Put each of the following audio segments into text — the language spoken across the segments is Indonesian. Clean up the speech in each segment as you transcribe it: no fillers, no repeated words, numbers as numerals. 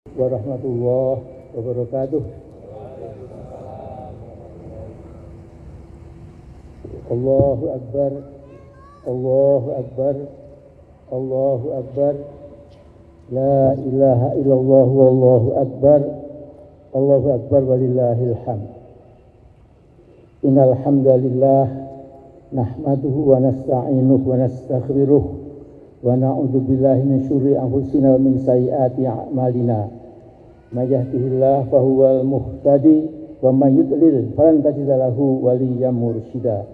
warahmatullahi wabarakatuh. Allahu Akbar, Allahu Akbar, Allahu Akbar. La ilaha illallah wallahu akbar. Allahu Akbar walillahil hamd. Innal hamdalillah nahmaduhu wa nasta'inuhu wa nastaghfiruh wa na'udzu billahi min syururi anfusina wa min sayyiati a'malina. May yahdihillahu fahuwal muhtadi wa may yudlil falan tajida lahu waliyyan mursyida.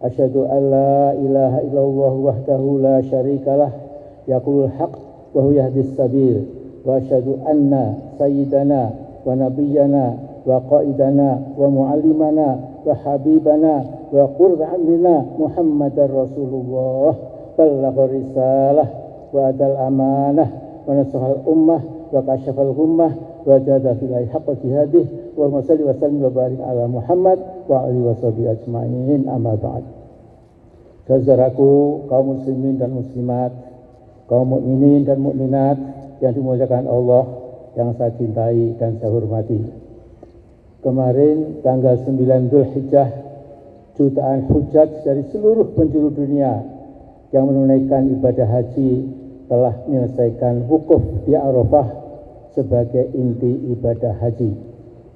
Asyhadu an la ilaha illallah wahdahu la syarikalah yaqulul haqq wa huwa yahdis sabil wa asyhadu anna sayyidana wa nabiyyana wa qaidana wa muallimana wa habibana wa qurra'ina Muhammadar Rasulullah ballagha risalah wa adal amanah wa nasahal ummah wa kasyafal ghummah wa jahada fillahi haqqa jihadih wa salli wa sallim wa barik ala Muhammad wa alihi washabihi ajmain. Amma ba'd. Saudaraku kaum muslimin dan muslimat, kaum mukminin dan mukminat yang dimuliakan Allah, yang saya cintai dan saya hormati. Kemarin tanggal 9 Dzulhijjah, jutaan hujjaj dari seluruh penjuru dunia yang menunaikan ibadah haji telah menyelesaikan wukuf di Arafah sebagai inti ibadah haji.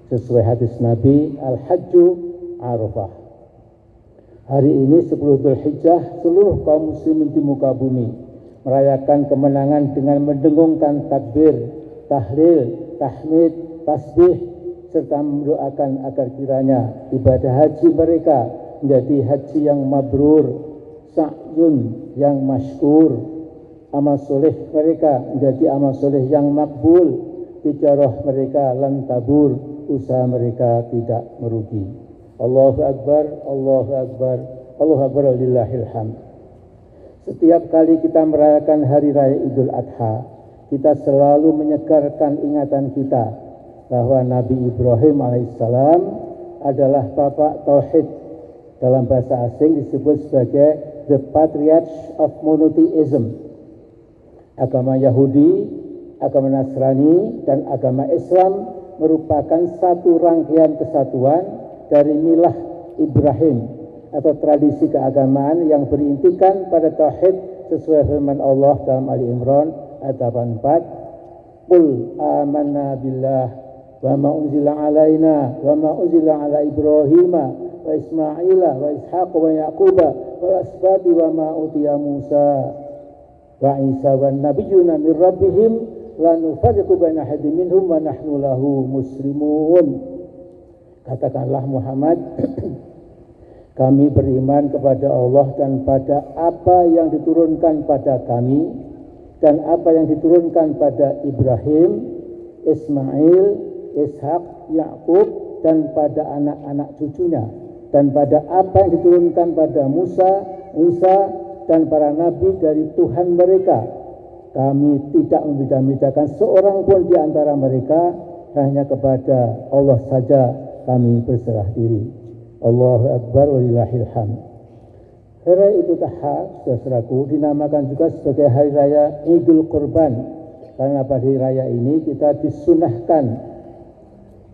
Sesuai hadis Nabi, Al-Hajju Arafah. Hari ini 10 Dzulhijjah, seluruh kaum muslimin di muka bumi merayakan kemenangan dengan mendengungkan takbir, tahlil, tahmid, tasbih, serta mendoakan agar kiranya ibadah haji mereka menjadi haji yang mabrur, sa'yun yang masykur, amal soleh mereka menjadi amal soleh yang makbul, tijarah mereka lan tabur, usaha mereka tidak merugi. Allahu Akbar, Allahu Akbar, Allahu Akbar walillahil hamd. Setiap kali kita merayakan hari raya Idul Adha, kita selalu menyegarkan ingatan kita bahwa Nabi Ibrahim alaihissalam adalah bapak tauhid. Dalam bahasa asing disebut sebagai the patriarch of monotheism. Agama Yahudi, agama Nasrani, dan agama Islam merupakan satu rangkaian kesatuan dari milah Ibrahim atau tradisi keagamaan yang berintikan pada tauhid sesuai firman Allah dalam Ali Imran ayat 84. Qul amanna billah wa ma unzila alaina wa ma unzila ala Ibrahim wa Ismaila wa Ishaq wa Yaquba wal asbati wa ma utiya Musa wa Isa wa nabiyyuna min rabbihim la nufarriqu baina ahadin minhum wa nahnu lahu muslimun. Katakanlah Muhammad, kami beriman kepada Allah dan pada apa yang diturunkan pada kami dan apa yang diturunkan pada Ibrahim, Ismail, Ishak, Yakub dan pada anak-anak cucunya, dan pada apa yang diturunkan pada Musa, Isa dan para nabi dari Tuhan mereka. Kami tidak membeda-bedakan seorang pun di antara mereka, hanya kepada Allah saja kami berserah diri. Allahu Akbar walillahil hamd. Hari raya Idul Adha, saudaraku, dinamakan juga sebagai hari raya Idul Kurban, karena pada hari raya ini kita disunahkan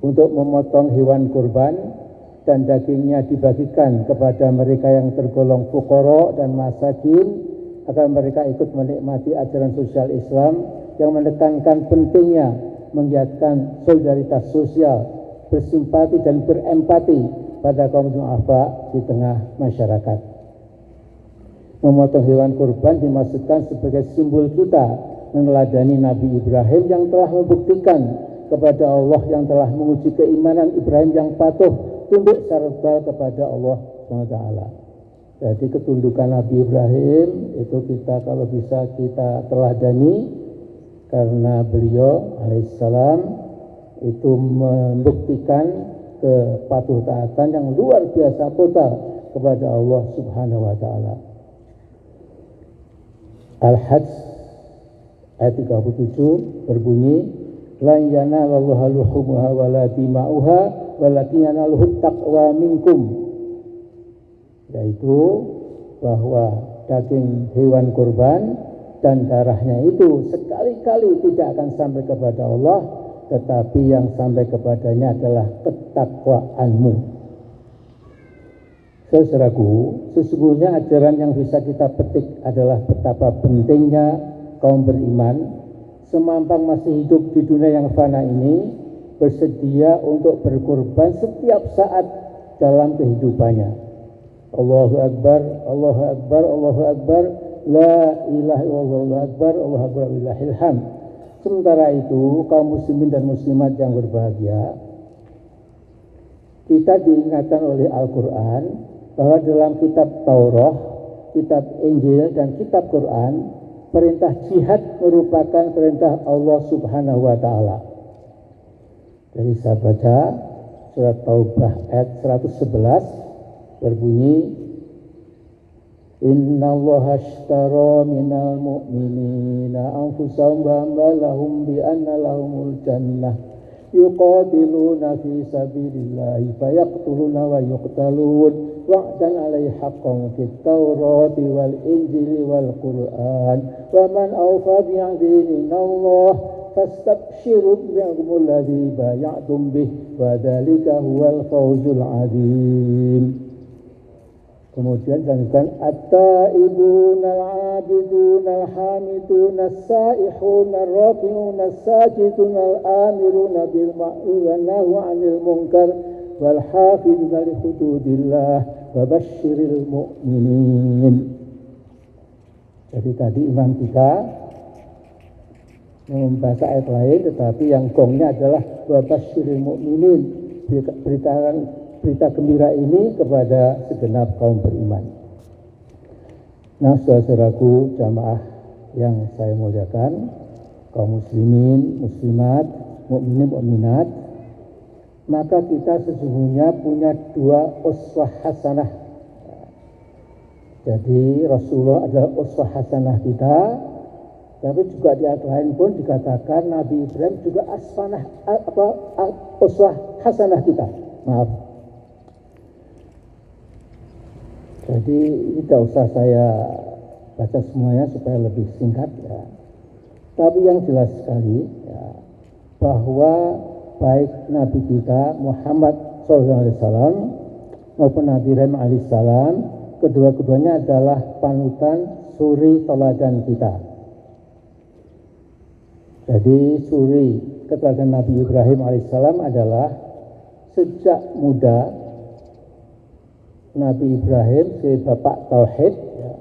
untuk memotong hewan kurban dan dagingnya dibagikan kepada mereka yang tergolong fuqara dan masakin, agar mereka ikut menikmati ajaran sosial Islam yang menekankan pentingnya menggiatkan solidaritas sosial, bersimpati dan berempati pada kaum du'afa di tengah masyarakat. Memotong hewan kurban dimaksudkan sebagai simbol kita meneladani Nabi Ibrahim yang telah membuktikan kepada Allah, yang telah menguji keimanan Ibrahim yang patuh tunduk serta kepada Allah SWT. Jadi ketundukan Nabi Ibrahim itu kita kalau bisa kita teladani, karena beliau alaihissalam itu membuktikan kepatuhan yang luar biasa total kepada Allah Subhanahu wa taala. Al-Hajj ayat 37 berbunyi, la yanalallaha luhumuha wala dima'uha walakin yanaluhu taqwa minkum, yaitu bahwa daging hewan kurban dan darahnya itu sekali-kali tidak akan sampai kepada Allah, tetapi yang sampai kepadanya adalah ketakwaanmu. Saudaraku, sesungguhnya ajaran yang bisa kita petik adalah betapa pentingnya kaum beriman semampang masih hidup di dunia yang fana ini bersedia untuk berkorban setiap saat dalam kehidupannya. Allahu Akbar, Allahu Akbar, Allahu Akbar, la ilaha illallah, Allahu Akbar, Allahu Akbar, lillahil hamd. Sementara itu, kaum muslimin dan muslimat yang berbahagia, kita diingatkan oleh Al-Quran bahwa dalam kitab Taurat, kitab Injil, dan kitab Quran, perintah jihad merupakan perintah Allah Subhanahu wa Ta'ala. Jadi saya baca surat Taubah ayat 111 berbunyi, Innallaha ashtara minal mu'minina anfusahum wa amwalahum bi anna lahumul jannah yuqatiluna fi sabilillahi fayaqtuluna wa yuqtalun wa'dan 'alaihi haqqan fit Taurati wal Injili wal Qur'an wa man awfa bi'ahdihi minallah fastabshiru bi'ahdikumul ladzi bay'atum bih wa dzalika huwal fawzul 'adzim. Kemudian dilanjutkan at-taibun al-abidun al-hamidun as-saihun ar-rafi'un as-sajidun al-amirun bil ma'ruf wan nahyu 'anil munkar wal hafizuna li hududillah wa basyiril mu'minin. Jadi tadi imam kita membaca ayat lain, tetapi yang gongnya adalah wa basyiril mu'minin, berita gembira ini kepada segenap kaum beriman. Nah, saudaraku jamaah yang saya muliakan, kaum muslimin, muslimat, mukminin, mukminat, maka kita sesungguhnya punya dua uswah hasanah. Jadi Rasulullah adalah uswah hasanah kita, tapi juga di ayat lain pun dikatakan Nabi Ibrahim juga uswah hasanah kita. Maaf. Jadi tidak usah saya baca semuanya supaya lebih singkat ya. Tapi yang jelas sekali ya, bahwa baik Nabi kita Muhammad SAW maupun Nabi Ibrahim alaihissalam, kedua-keduanya adalah panutan suri teladan kita. Jadi suri keteladan Nabi Ibrahim alaihissalam adalah sejak muda Nabi Ibrahim sebagai bapak tauhid ya,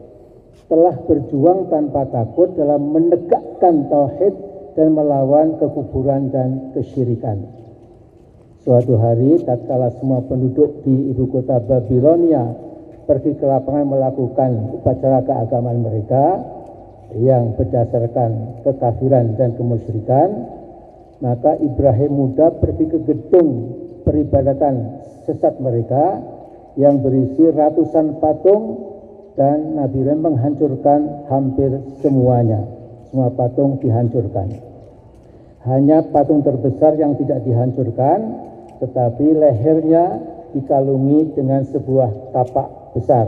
telah berjuang tanpa takut dalam menegakkan tauhid dan melawan kekufuran dan kesyirikan. Suatu hari tatkala semua penduduk di ibu kota Babilonia pergi ke lapangan melakukan upacara keagamaan mereka yang berdasarkan kekafiran dan kemusyrikan, maka Ibrahim muda pergi ke gedung peribadatan sesat mereka yang berisi ratusan patung, dan Nabi Ibrahim menghancurkan hampir semuanya. Semua patung dihancurkan. Hanya patung terbesar yang tidak dihancurkan, tetapi lehernya dikalungi dengan sebuah tapak besar.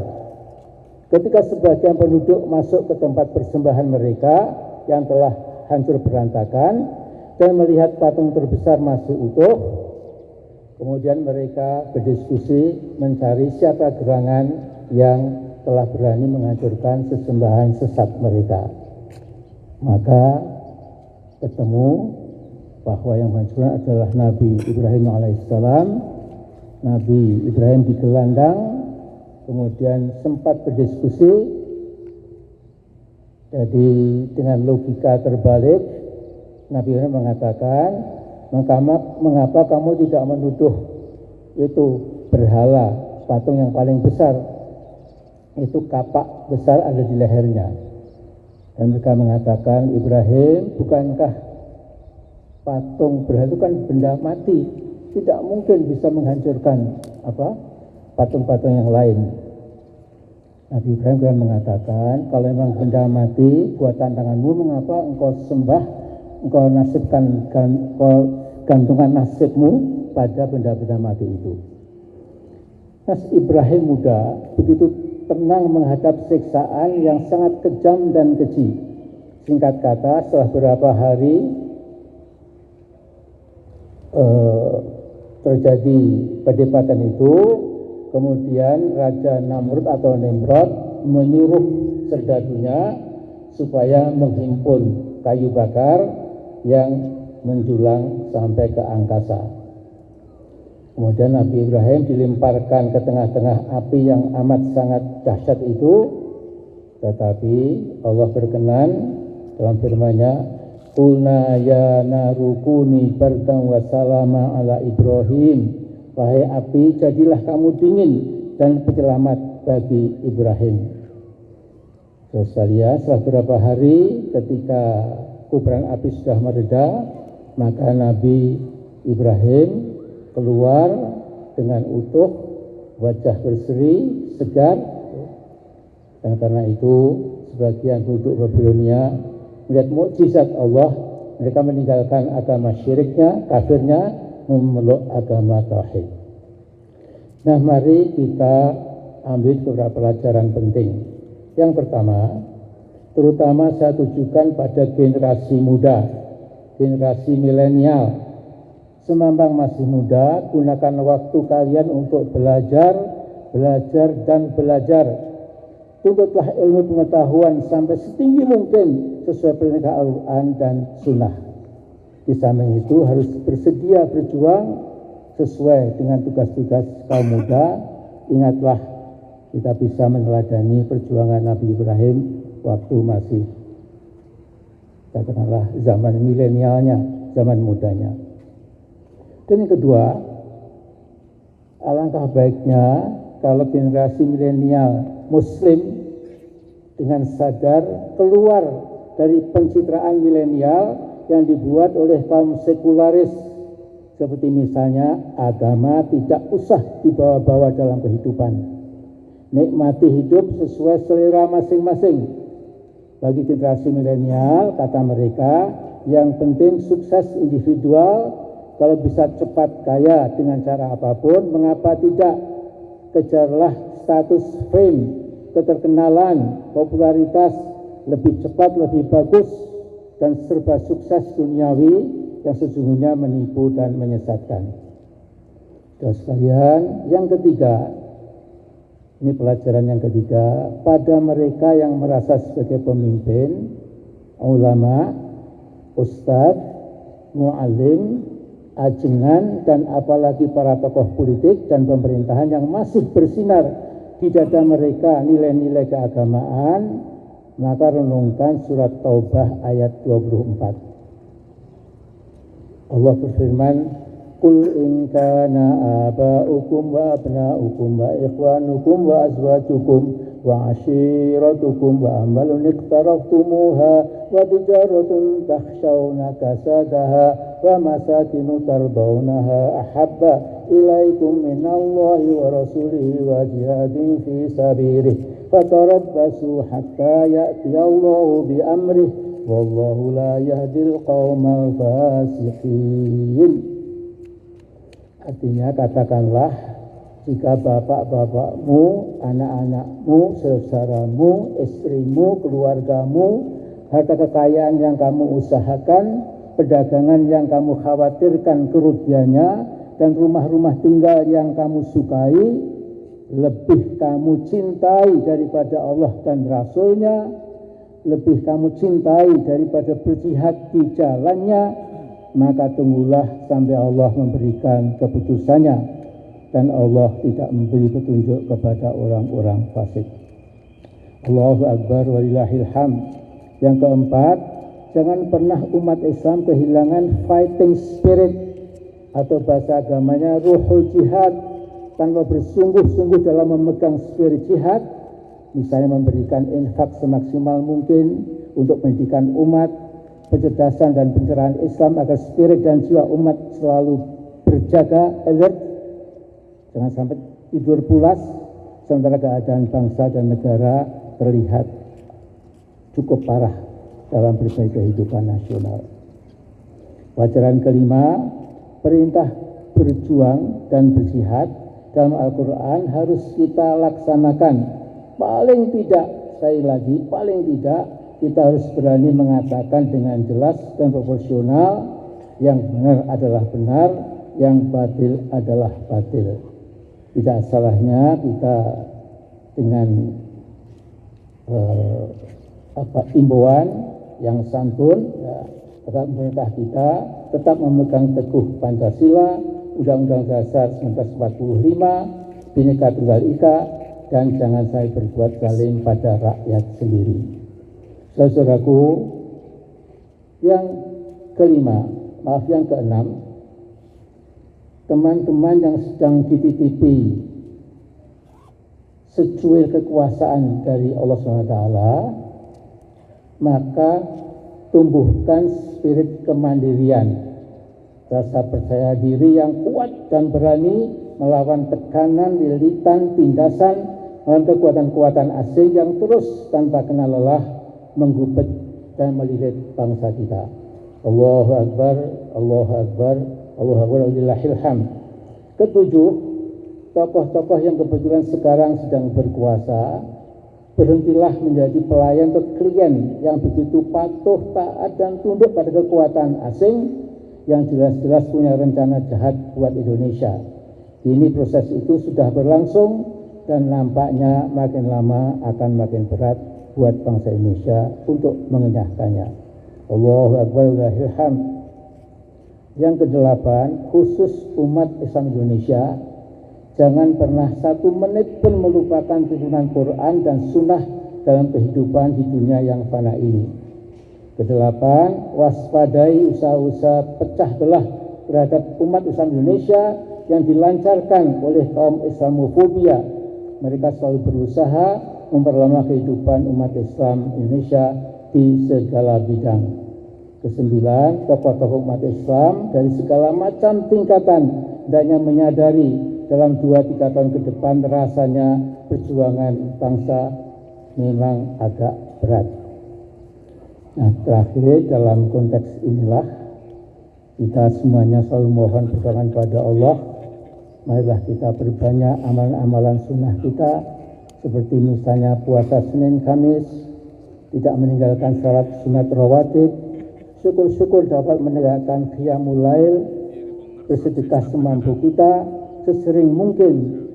Ketika sebagian penduduk masuk ke tempat persembahan mereka yang telah hancur berantakan dan melihat patung terbesar masih utuh, kemudian mereka berdiskusi mencari siapa gerangan yang telah berani menghancurkan sesembahan sesat mereka. Maka ketemu bahwa yang menghancurkan adalah Nabi Ibrahim alaihissalam. Nabi Ibrahim digelandang, kemudian sempat berdiskusi. Jadi dengan logika terbalik, Nabi Ibrahim mengatakan, mengapa kamu tidak menuduh itu berhala, patung yang paling besar, itu kapak besar ada di lehernya. Dan mereka mengatakan, Ibrahim, bukankah patung berhala itu kan benda mati, tidak mungkin bisa menghancurkan patung-patung yang lain. Nabi Ibrahim kan mengatakan, kalau memang benda mati buatan tanganmu, mengapa engkau sembah, engkau gantungan nasibmu pada benda-benda mati itu. Nas Ibrahim muda begitu tenang menghadap siksaan yang sangat kejam dan keji. Singkat kata, setelah beberapa hari terjadi perdebatan itu, kemudian Raja Namrud atau Nimrod menyuruh serdadunya supaya menghimpun kayu bakar yang menjulang sampai ke angkasa. Kemudian Nabi Ibrahim dilemparkan ke tengah-tengah api yang amat sangat dahsyat itu, tetapi Allah berkenan dalam firman-Nya, "Qulna ya narukuni bardan wa salama ala Ibrahim." Wahai api, jadilah kamu dingin dan penyelamat bagi Ibrahim. Sekalian, setelah beberapa hari ketika kobaran api sudah mereda, maka Nabi Ibrahim keluar dengan utuh, wajah berseri, segar. Dan karena itu sebagian penduduk Babilonia melihat mukjizat Allah, mereka meninggalkan agama syiriknya, kafirnya, memeluk agama tauhid. Nah, mari kita ambil beberapa pelajaran penting. Yang pertama, terutama saya tujukan pada generasi muda, generasi milenial. Semambang masih muda, gunakan waktu kalian untuk belajar dan belajar. Tuntutlah ilmu pengetahuan sampai setinggi mungkin sesuai perintah Al-Quran dan Sunnah. Di samping itu harus bersedia berjuang sesuai dengan tugas-tugas kaum muda. Ingatlah, kita bisa meneladani perjuangan Nabi Ibrahim waktu masih, katakanlah, zaman milenialnya, zaman mudanya. Dan yang kedua, alangkah baiknya kalau generasi milenial Muslim dengan sadar keluar dari pencitraan milenial yang dibuat oleh kaum sekularis, seperti misalnya agama tidak usah dibawa-bawa dalam kehidupan. Nikmati hidup sesuai selera masing-masing. Bagi generasi milenial, kata mereka, yang penting sukses individual. Kalau bisa cepat kaya dengan cara apapun, mengapa tidak? Kejarlah status fame, keterkenalan, popularitas, lebih cepat, lebih bagus, dan serba sukses duniawi yang sesungguhnya menipu dan menyesatkan. Saudara sekalian, yang ketiga, ini pelajaran yang ketiga, pada mereka yang merasa sebagai pemimpin, ulama, ustadz, mu'alim, ajengan, dan apalagi para tokoh politik dan pemerintahan yang masih bersinar di dada mereka nilai-nilai keagamaan, maka renungkan surat Taubah ayat 24. Allah berfirman, "Qul in kana aba'ukum wa abna'ukum wa ikhwanukum wa azwajukum wa ashiratukum wa amalun iqtaraftumuha wa tijaratun takhshawna kasadaha wa masakinu tardawnaha ahabba ilaikum minallahi wa rasulihi wa jihadin fi sabilihi fatarabbasu hatta ya'tiyallahu bi amrih wallahu la yahdil qaumal fasiqin." Artinya, katakanlah, jika bapak-bapakmu, anak-anakmu, saudaramu, istrimu, keluargamu, harta kekayaan yang kamu usahakan, perdagangan yang kamu khawatirkan kerugiannya, dan rumah-rumah tinggal yang kamu sukai, lebih kamu cintai daripada Allah dan Rasul-Nya, lebih kamu cintai daripada berjihad di jalannya, maka tunggulah sampai Allah memberikan keputusannya, dan Allah tidak memberi petunjuk kepada orang-orang fasik. Allahu Akbar walillahil hamd. Yang keempat, jangan pernah umat Islam kehilangan fighting spirit, atau bahasa agamanya ruhul jihad, tanpa bersungguh-sungguh dalam memegang spirit jihad, misalnya memberikan infak semaksimal mungkin untuk pendidikan umat, pencerdasan dan pencerahan Islam agar spirit dan jiwa umat selalu berjaga, alert, jangan sampai tidur pulas, sementara keadaan bangsa dan negara terlihat cukup parah dalam berbagai kehidupan nasional. Pelajaran kelima, perintah berjuang dan berjihad dalam Al-Quran harus kita laksanakan. Paling tidak, sekali lagi, paling tidak kita harus berani mengatakan dengan jelas dan proporsional, yang benar adalah benar, yang batil adalah batil. Tidak salahnya kita dengan imbauan yang santun, ya, tetap pemerintah kita tetap memegang teguh Pancasila, Undang-Undang Dasar 1945, Bhinneka Tunggal Ika, dan jangan saya berbuat zalim pada rakyat sendiri. Saudaraku, yang keenam, teman-teman yang sedang dititipi secuil kekuasaan dari Allah SWT, maka tumbuhkan spirit kemandirian, rasa percaya diri yang kuat dan berani melawan tekanan, lilitan, tindasan, melawan kekuatan-kekuatan asing yang terus tanpa kenal lelah menggubet dan melilit bangsa kita. Allahu Akbar, Allahu Akbar, Allahu Akbar, walillahil hamd. Ketujuh, tokoh-tokoh yang kebetulan sekarang sedang berkuasa, berhentilah menjadi pelayan atau klien yang begitu patuh, taat, dan tunduk pada kekuatan asing yang jelas-jelas punya rencana jahat buat Indonesia. Ini proses itu sudah berlangsung dan nampaknya makin lama akan makin berat buat bangsa Indonesia untuk mengenyahkannya. Allahu Akbar, walillahil hamd. Yang kedelapan, khusus umat Islam Indonesia, jangan pernah satu menit pun melupakan tuntunan Quran dan Sunnah dalam kehidupan di dunia yang fana ini. Kedelapan, waspadai usaha-usaha pecah belah terhadap umat Islam Indonesia yang dilancarkan oleh kaum Islamofobia. Mereka selalu berusaha memperlama kehidupan umat Islam Indonesia di segala bidang. Kesembilan, tokoh-tokoh umat Islam dari segala macam tingkatan hendaknya menyadari dalam 2-3 tahun ke depan rasanya perjuangan bangsa memang agak berat. Nah, terakhir dalam konteks inilah kita semuanya selalu mohon pertolongan kepada Allah. Marilah kita perbanyak amalan-amalan sunnah kita, seperti misalnya puasa Senin Kamis, tidak meninggalkan salat sunat rawatib, syukur-syukur dapat menegakkan qiyamul lail, bersedekah semampu kita, sesering mungkin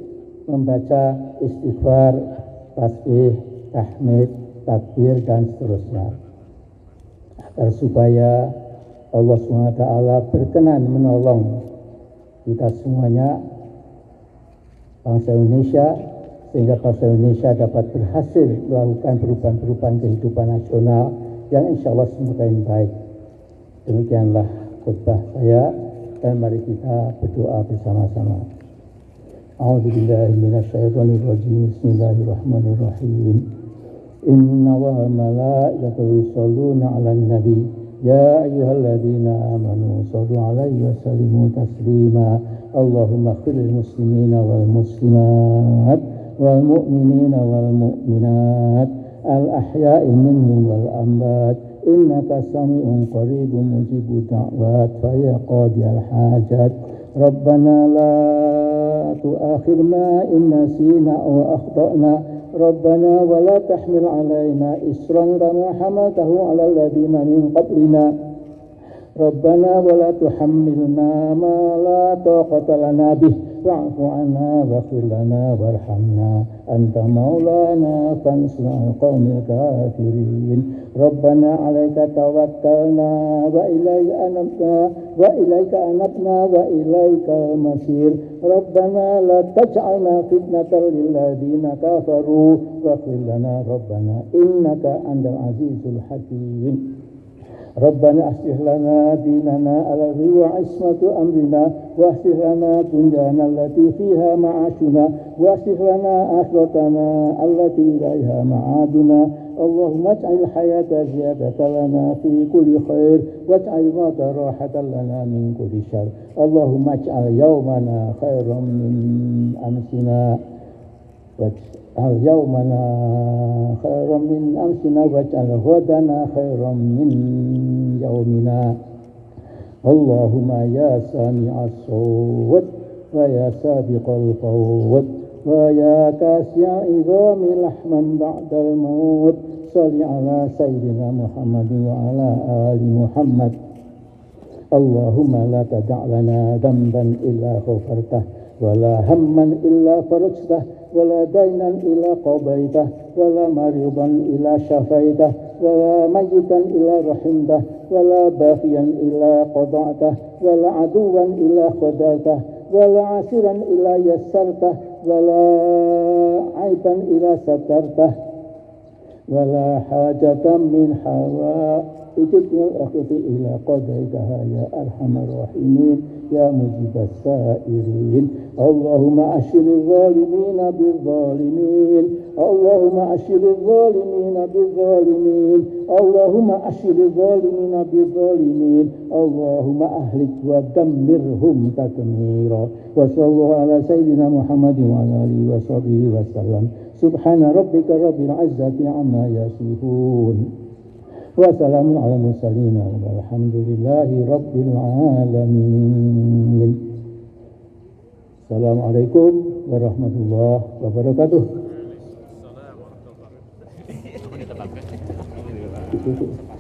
membaca istighfar, tasbih, tahmid, takbir, dan seterusnya, agar supaya Allah SWT berkenan menolong kita semuanya, bangsa Indonesia, sehingga bangsa Indonesia dapat berhasil melakukan perubahan-perubahan kehidupan nasional yang insya Allah semakin baik. Demikianlah khutbah saya, dan mari kita berdoa bersama-sama. A'udzubillahi minasyaitonir rajim. Bismillahirrahmanirrahim. Inna Allaha wa malaikatahu yusholluna 'alan nabi ya ayyuhalladzina amanu shallu 'alaihi wa sallimu taslima. Allahumma ighfirlil muslimina wal muslimat wal mu'minina wal mu'minat al ahya'i minhum wal amwat innaka sami'un qaribun mujibud da'wat fa ya qadiyal hajat. Rabbana la tu'akhirna in nasina aw akhtana Rabbana wa la tahmil 'alaina isran kama hamaltahu 'alal ladzina min qablina Rabbana wa la tuhammilna ma la taqata lana bih wa'fu 'anna waghfir lana warhamna anta maulana fansurna 'alal qaumil kafirin. Rabbana 'alaika tawakkalna wa ilaika anabna wa ilaikal masir. Rabbana la taj'alna fitnatan lil ladzina kafaru waghfir lana Rabbana innaka antal azizul hakim. Rabbana aslih lana dinana alladhi wa ismatu amrina wa aslih lana dunjana allati fiha ma'ashuna wa aslih lana akhiratana allati ilaiha ma'aduna. Allahumma ij'al hayata ziyadatan lana fi kulli khair waj'al mauta rahatan lana min kulli syarr. Allahumma ij'al yawmana khairan min amsina waj'al yawmana khairan min amsina waj'al ghadana khairan min yaumina. Allahumma ya sami'as sawt wa ya sabiqal fawt wa ya kasya idhami lahman ba'dal maut sholli ala sayyidina Muhammadin wa ala ali Muhammad. Allahumma la tada' lana dhanban illa ghafartah wa la hamman illa farajtah wa la dainan illa qadaitah wa la maridan illa syafaitah wa la mayyitan illa rahimtah wa la baghiyan illa qada'tah wa la aduwan illa qadaltah wa la asiran illa yassartah wa la aiban illa satartah wa la hajatan min ijibnal akhti ila qadaitaha ya arhamar rahimin ya mujibas sairin. Allahumma asyiril zalimina bil zalimin, Allahumma asyiril zalimina bil zalimin, Allahumma asyiril zalimina bil zalimin, Allahumma ahlik wa dammirhum tadmira. Wa sallallahu ala sayyidina Muhammadin wa ala alihi wa sahbihi wa sallam. Subhana rabbika rabbil izzati amma yasifun. Wassalamu ala mursalin walhamdulillahi rabbil alamin. Assalamualaikum warahmatullahi wabarakatuh. Assalamualaikum warahmatullahi wabarakatuh.